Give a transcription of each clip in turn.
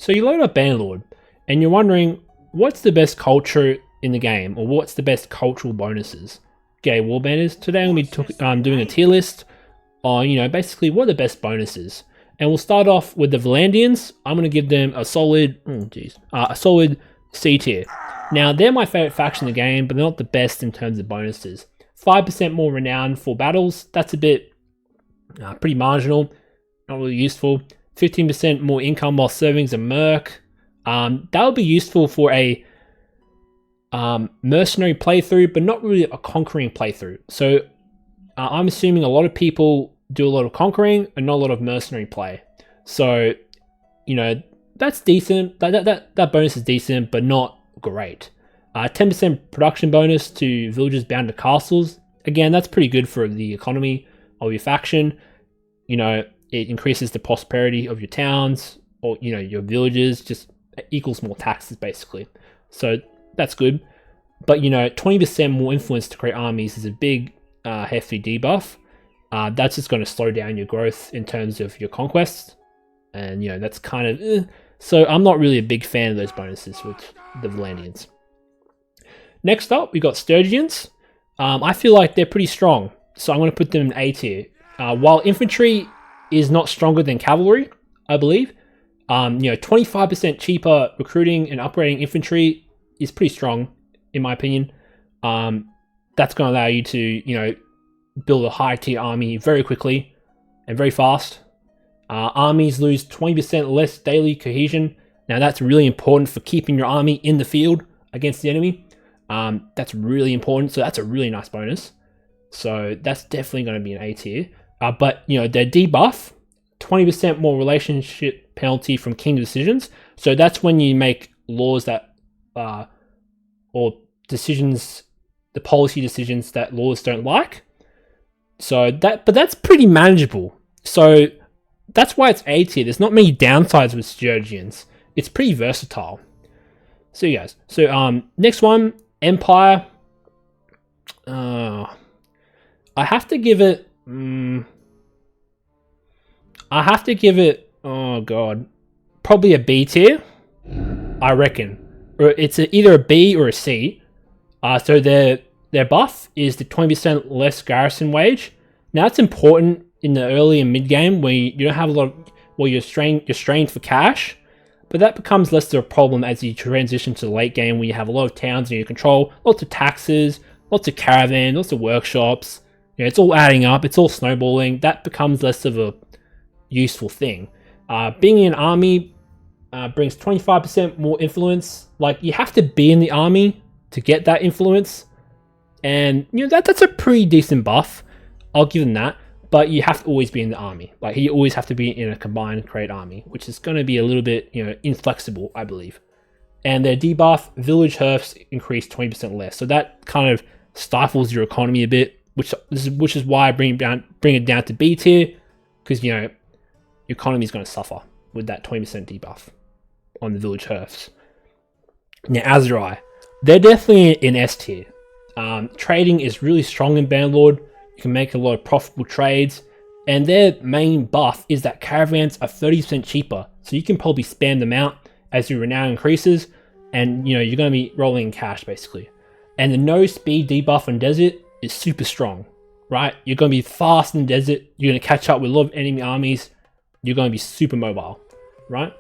So you load up Bannerlord, and you're wondering, what's the best culture in the game, or what's the best cultural bonuses? Okay, warbanders. Today I'm going to be doing a tier list on, basically what are the best bonuses. And we'll start off with the Valandians. I'm going to give them a solid, a solid C tier. Now, they're my favorite faction in the game, but they're not the best in terms of bonuses. 5% more renown for battles. That's a bit pretty marginal, not really useful. 15% more income while serving as a merc. That would be useful for a mercenary playthrough, but not really a conquering playthrough. So I'm assuming a lot of people do a lot of conquering and not a lot of mercenary play. So, that's decent. That bonus is decent, but not great. 10% production bonus to villagers bound to castles. Again, that's pretty good for the economy of your faction. It increases the prosperity of your towns or, your villages, just equals more taxes basically. So that's good. But, 20% more influence to create armies is a big, hefty debuff. That's just going to slow down your growth in terms of your conquests. And, that's kind of... So I'm not really a big fan of those bonuses with the Valandians. Next up, we got Sturgians. I feel like they're pretty strong, so I'm going to put them in A tier. While infantry is not stronger than cavalry, I believe, 25% cheaper recruiting and upgrading infantry is pretty strong, in my opinion. That's going to allow you to, build a high tier army very quickly and very fast. Armies lose 20% less daily cohesion. Now that's really important for keeping your army in the field against the enemy. That's really important, so that's a really nice bonus. So that's definitely going to be an A tier. But, their debuff, 20% more relationship penalty from king decisions. So that's when you make laws that, or decisions, the policy decisions that laws don't like. So but that's pretty manageable. So that's why it's A tier. There's not many downsides with Sturgians. It's pretty versatile. So you guys. So next one, Empire. I have to give it. Oh god, probably a B tier. I reckon. Or it's either a B or a C. So their buff is the 20% less garrison wage. Now that's important in the early and mid game where you don't have a lot of, you're strained for cash, but that becomes less of a problem as you transition to the late game where you have a lot of towns in your control, lots of taxes, lots of caravans, lots of workshops. It's all adding up, it's all snowballing. That becomes less of a useful thing. Being in an army brings 25% more influence. Like, you have to be in the army to get that influence, and that's a pretty decent buff. I'll give them that. But you have to always be in the army. Like, you always have to be in a combined create army, which is going to be a little bit, inflexible, I believe. And their debuff, village hearths increase 20% less. So that kind of stifles your economy a bit, which is why I bring it down to B tier, because your economy is going to suffer with that 20% debuff on the village hearths. Now, Aserai, they're definitely in S tier. Trading is really strong in Bannerlord. You can make a lot of profitable trades, and their main buff is that caravans are 30% cheaper, so you can probably spam them out as your renown increases, and you're going to be rolling in cash basically. And the no speed debuff on desert is super strong, right? You're going to be fast in the desert, you're going to catch up with a lot of enemy armies, you're going to be super mobile, right?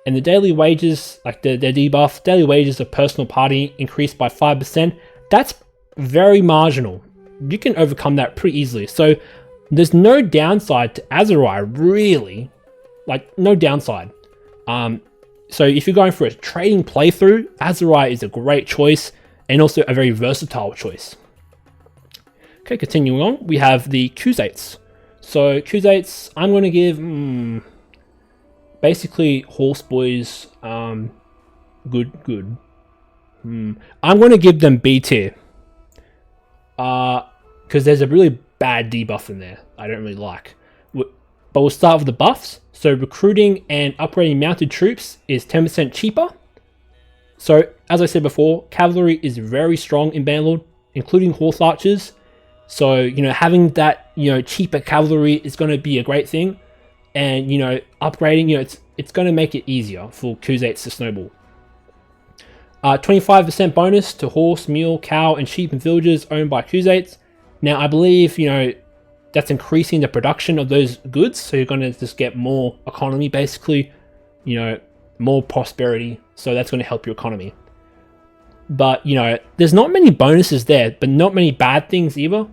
And the daily wages, like their debuff, daily wages of personal party increased by 5%. That's very marginal. You can overcome that pretty easily. So there's no downside to Aserai, really. Like, no downside. So if you're going for a trading playthrough, Aserai is a great choice and also a very versatile choice. Okay, continuing on, we have the Khuzaits. So Khuzai's, I'm going to give basically horse boys good. I'm going to give them B tier. Because there's a really bad debuff in there I don't really like. But we'll start with the buffs. So recruiting and upgrading mounted troops is 10% cheaper. So as I said before, cavalry is very strong in Bannerlord, including horse archers. So, having that, cheaper cavalry is going to be a great thing. And, upgrading, it's going to make it easier for Khuzaits to snowball. 25% bonus to horse, mule, cow, and sheep and villagers owned by Khuzaits. Now, I believe, that's increasing the production of those goods, so you're going to just get more economy, basically, more prosperity, so that's going to help your economy. But, there's not many bonuses there, but not many bad things either.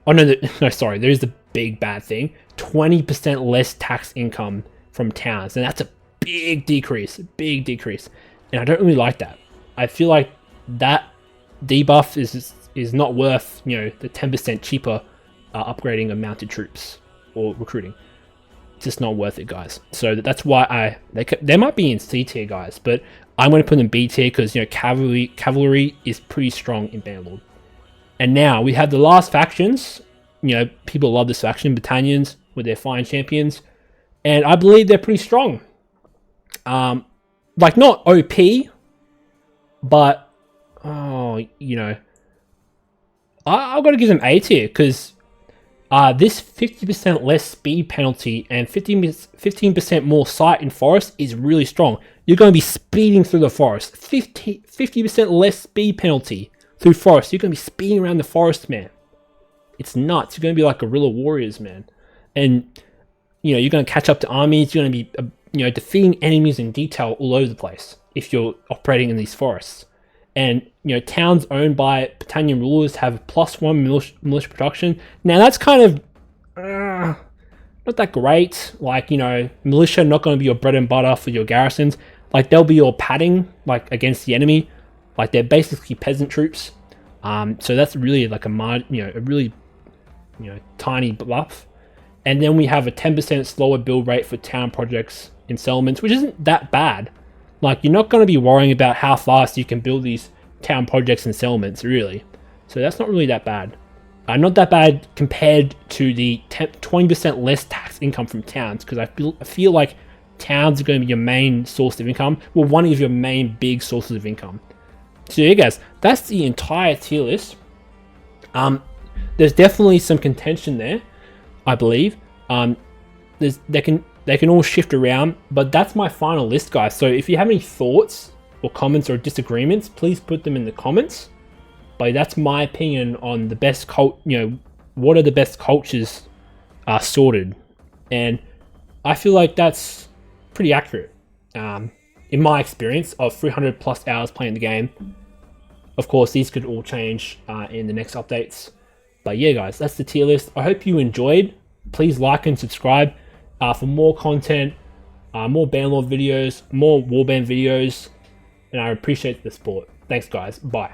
Oh, no, sorry, there's the big bad thing. 20% less tax income from towns, and that's a big decrease, and I don't really like that. I feel like that debuff is not worth, the 10% cheaper upgrading of mounted troops or recruiting. It's just not worth it, guys. So that's why they might be in C tier, guys, but I'm going to put them in B tier because cavalry is pretty strong in Bannerlord. And now we have the last factions. People love this faction, Battanians, with their fine champions, and I believe they're pretty strong. Like not OP, but I've got to give them A tier because this 50% less speed penalty and 15% more sight in forest is really strong. You're going to be speeding through the forest. 50% less speed penalty through forest. You're going to be speeding around the forest, man. It's nuts. You're going to be like guerrilla warriors, man. And, you're going to catch up to armies. You're going to be, defeating enemies in detail all over the place if you're operating in these forests. And, towns owned by Battanian rulers have +1 militia production. Now, that's kind of not that great. Like, militia not going to be your bread and butter for your garrisons. Like, they'll be your padding, like, against the enemy. Like, they're basically peasant troops. So that's really like a really, tiny buff. And then we have a 10% slower build rate for town projects in settlements, which isn't that bad. Like, you're not going to be worrying about how fast you can build these town projects and settlements, really. So that's not really that bad. Not that bad compared to the 20% less tax income from towns, because I feel like towns are going to be your main source of income. Well, one of your main big sources of income. So yeah, guys, that's the entire tier list. There's definitely some contention there, I believe. They can all shift around, but that's my final list, guys. So if you have any thoughts or comments or disagreements, please put them in the comments. But that's my opinion on the best what are the best cultures sorted, and I feel like that's pretty accurate. In my experience of 300 plus hours playing the game. Of course, these could all change in the next updates. But yeah, guys, that's the tier list. I hope you enjoyed. Please like and subscribe for more content, more Bannerlord videos, more warband videos, and I appreciate the support. Thanks, guys. Bye.